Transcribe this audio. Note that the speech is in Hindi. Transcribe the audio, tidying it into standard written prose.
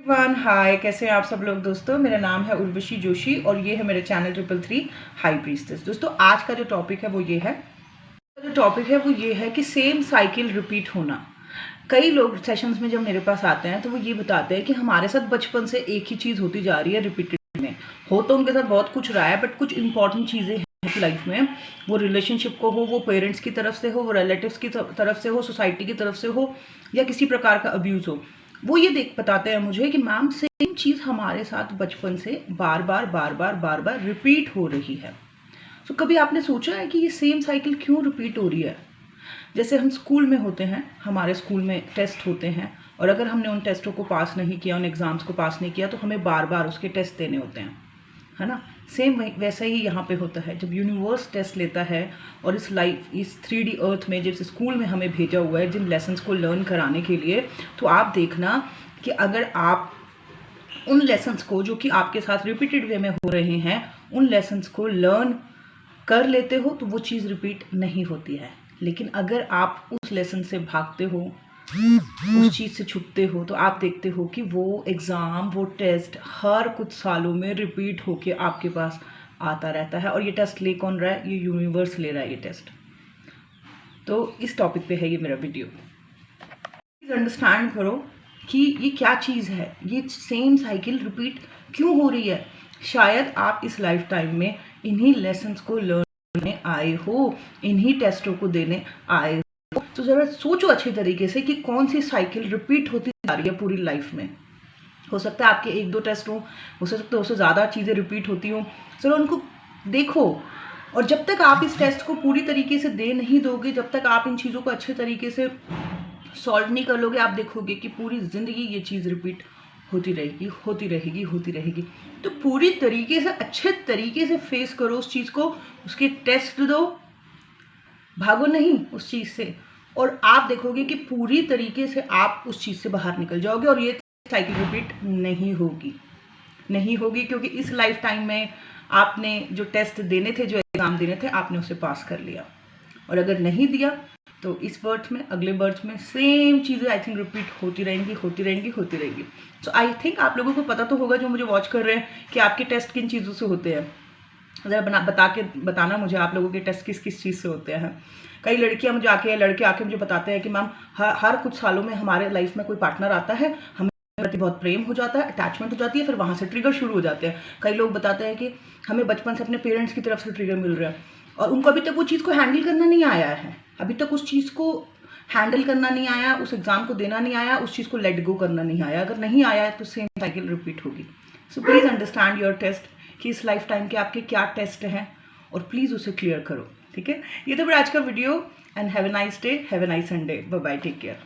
वन हाय, कैसे हैं आप सब लोग। दोस्तों मेरा नाम है उर्वशी जोशी और ये है मेरे चैनल 333 हाई प्रीस्टेस। दोस्तों आज का जो टॉपिक है वो ये है कि सेम साइकिल रिपीट होना। कई लोग सेशंस में जब मेरे पास आते हैं तो वो ये बताते हैं कि हमारे साथ बचपन से एक ही चीज़ होती जा रही है रिपीटेड में। हो तो उनके साथ बहुत कुछ रहा है बट कुछ इंपॉर्टेंट चीज़ें हैं लाइफ में, वो रिलेशनशिप को हो, वो पेरेंट्स की तरफ से हो, वो रिलेटिव्स की तरफ से हो, सोसाइटी की तरफ से हो या किसी प्रकार का अब्यूज़ हो। वो ये बताते हैं मुझे कि मैम सेम चीज़ हमारे साथ बचपन से बार बार रिपीट हो रही है। तो कभी आपने सोचा है कि ये सेम साइकिल क्यों रिपीट हो रही है। जैसे हम स्कूल में होते हैं, हमारे स्कूल में टेस्ट होते हैं और अगर हमने उन टेस्टों को पास नहीं किया, उन एग्ज़ाम्स को पास नहीं किया तो हमें बार बार उसके टेस्ट देने होते हैं, है ना। सेम वैसा ही यहाँ पे होता है। जब यूनिवर्स टेस्ट लेता है और इस 3D अर्थ में जिस स्कूल में हमें भेजा हुआ है जिन लेसन्स को लर्न कराने के लिए, तो आप देखना कि अगर आप उन लेसन्स को जो कि आपके साथ रिपीटेड वे में हो रहे हैं उन लेसन्स को लर्न कर लेते हो तो वो चीज़ रिपीट नहीं होती है। लेकिन अगर आप उस लेसन से भागते हो, उस चीज़ से छुपते हो, तो आप देखते हो कि वो एग्ज़ाम, वो टेस्ट हर कुछ सालों में रिपीट होके आपके पास आता रहता है। और ये टेस्ट ले कौन रहा है? ये यूनिवर्स ले रहा है ये टेस्ट। तो इस टॉपिक पे है ये मेरा वीडियो। प्लीज़ अंडरस्टैंड करो कि ये क्या चीज़ है, ये सेम साइकिल रिपीट क्यों हो रही है। शायद आप इस लाइफ टाइम में इन्हीं लेसन्स को लर्न करने आए हो, इन्हीं टेस्टों को देने आए हो। तो ज़रा सोचो अच्छे तरीके से कि कौन सी साइकिल रिपीट होती जा रही है पूरी लाइफ में। हो सकता है आपके 1-2 टेस्ट हो सकता है उससे ज़्यादा चीज़ें रिपीट होती हों। ज़रा उनको देखो और जब तक आप इस टेस्ट को पूरी तरीके से दे नहीं दोगे, जब तक आप इन चीज़ों को अच्छे तरीके से सॉल्व नहीं कर लोगे, आप देखोगे कि पूरी ज़िंदगी ये चीज़ रिपीट होती रहेगी। तो पूरी तरीके से अच्छे तरीके से फेस करो उस चीज़ को, उसके टेस्ट दो, भागो नहीं उस चीज़ से और आप देखोगे कि पूरी तरीके से आप उस चीज़ से बाहर निकल जाओगे और ये साइकिल रिपीट नहीं होगी क्योंकि इस लाइफ टाइम में आपने जो टेस्ट देने थे, जो एग्ज़ाम देने थे, आपने उसे पास कर लिया। और अगर नहीं दिया तो इस बर्थ में, अगले बर्थ में सेम चीज़ें आई थिंक रिपीट होती रहेंगी। सो आई थिंक आप लोगों को पता तो होगा जो मुझे वॉच कर रहे हैं कि आपके टेस्ट किन चीज़ों से होते हैं। ज़रा बताना मुझे आप लोगों के टेस्ट किस चीज़ से होते हैं। कई लड़के आके मुझे बताते हैं कि मैम हर कुछ सालों में हमारे लाइफ में कोई पार्टनर आता है, हमें प्रति बहुत प्रेम हो जाता है, अटैचमेंट हो जाती है, फिर वहाँ से ट्रिगर शुरू हो जाते हैं। कई लोग बताते हैं कि हमें बचपन से अपने पेरेंट्स की तरफ से ट्रिगर मिल रहा है और उनको अभी तक वो चीज़ को हैंडल करना नहीं आया है, अभी तक उस चीज़ को हैंडल करना नहीं आया, उस एग्ज़ाम को देना नहीं आया, उस चीज़ को लेट गो करना नहीं आया। अगर नहीं आया है तो सेम साइकिल रिपीट होगी। So please understand your test कि इस लाइफ टाइम के आपके क्या टेस्ट हैं और प्लीज़ उसे क्लियर करो, ठीक है। ये तो मेरा आज का video and have a nice day, have a nice Sunday, bye bye, take care.